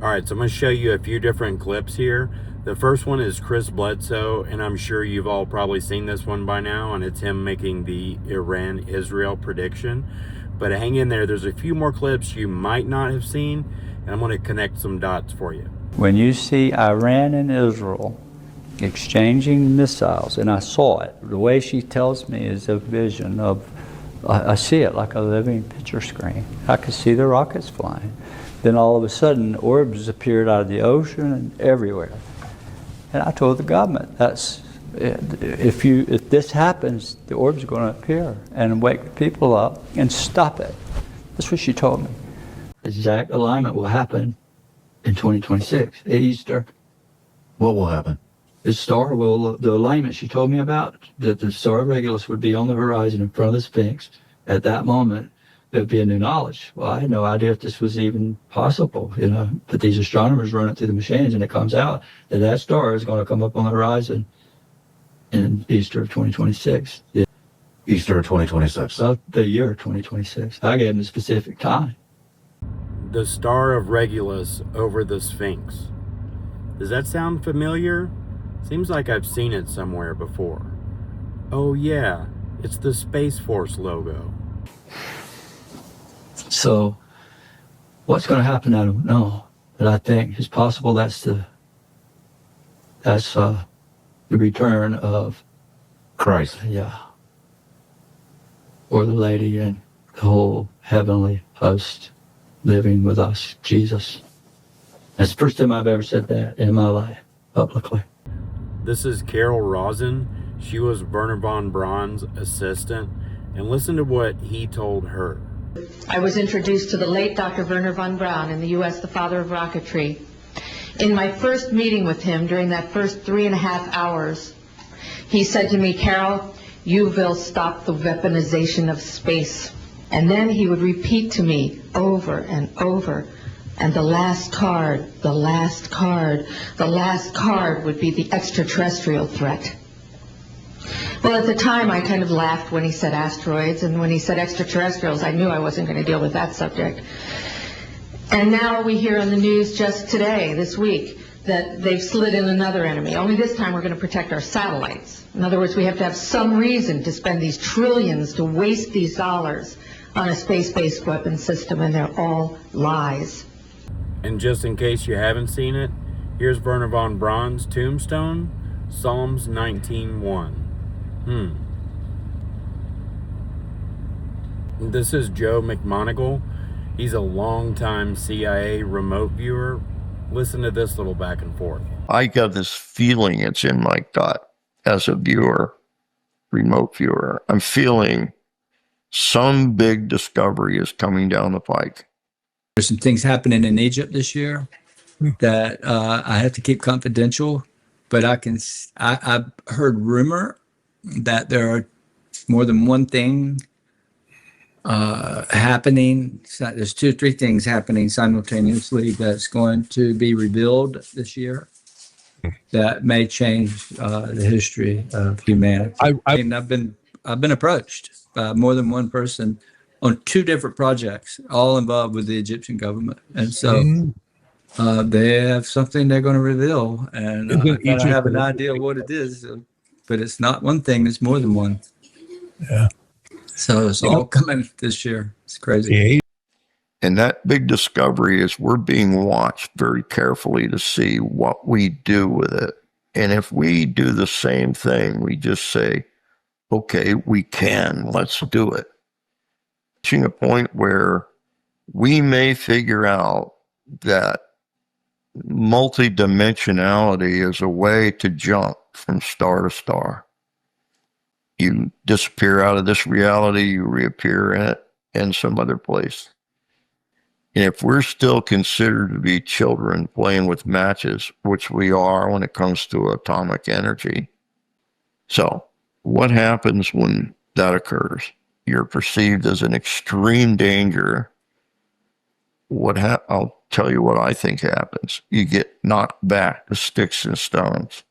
All right, so I'm going to show you a few different clips here. The first one is Chris Bledsoe, and I'm sure you've all probably seen this one by now, and it's him making the Iran-Israel prediction. But hang in there, there's a few more clips you might not have seen, and I'm going to connect some dots for you. When you see Iran and Israel exchanging missiles, and I saw it, the way she tells me is a vision of, I see it like a living picture screen. I could see the rockets flying. Then all of a sudden, orbs appeared out of the ocean and everywhere. And I told the government, if this happens, the orbs are going to appear and wake people up and stop it. That's what she told me. Exact alignment will happen in 2026 at Easter. What will happen? The star will, the alignment she told me about, that the star of Regulus would be on the horizon in front of the Sphinx. At that moment, there'd be a new knowledge. Well, I had no idea if this was even possible, but these astronomers run it through the machines and it comes out that that star is going to come up on the horizon in Easter of 2026. Yeah. Easter of 2026. The year 2026. I gave them the specific time. The Star of Regulus over the Sphinx. Does that sound familiar? Seems like I've seen it somewhere before. Oh yeah, it's the Space Force logo. So, what's going to happen, I don't know. But I think it's possible that's the return of Christ. Yeah. Or the lady and the whole heavenly host living with us, Jesus. That's the first time I've ever said that in my life, publicly. This is Carol Rosen. She was Wernher von Braun's assistant. And listen to what he told her. I was introduced to the late Dr. Wernher von Braun in the U.S., the father of rocketry. In my first meeting with him, during that first 3.5 hours, he said to me, Carol, you will stop the weaponization of space. And then he would repeat to me over and over, and the last card, the last card, the last card would be the extraterrestrial threat. Well, at the time, I kind of laughed when he said asteroids, and when he said extraterrestrials, I knew I wasn't going to deal with that subject. And now we hear on the news just today, this week, that they've slid in another enemy. Only this time we're going to protect our satellites. In other words, we have to have some reason to spend these trillions, to waste these dollars on a space-based weapon system, and they're all lies. And just in case you haven't seen it, here's Wernher von Braun's tombstone, Psalms 19:1. This is Joe McMonigle. He's a longtime CIA remote viewer. Listen to this little back and forth. I got this feeling it's in my gut as a viewer, remote viewer. I'm feeling some big discovery is coming down the pike. There's some things happening in Egypt this year that I have to keep confidential, but I've heard rumor that there are more than one thing happening. There's 2 or 3 things happening simultaneously that's going to be revealed this year that may change the history of humanity. I've been approached by more than one person on 2 different projects, all involved with the Egyptian government, and so they have something they're going to reveal, and I have an idea what it is. But it's not one thing, it's more than one. Yeah. So it's all coming this year. It's crazy. And that big discovery is we're being watched very carefully to see what we do with it. And if we do the same thing, we just say, okay, we can, let's do it. Reaching a point where we may figure out that multidimensionality is a way to jump from star to star. You disappear out of this reality, you reappear in it in some other place. And if we're still considered to be children playing with matches, which we are when it comes to atomic energy. So what happens when that occurs? You're perceived as an extreme danger. I'll tell you what I think happens. You get knocked back to sticks and stones.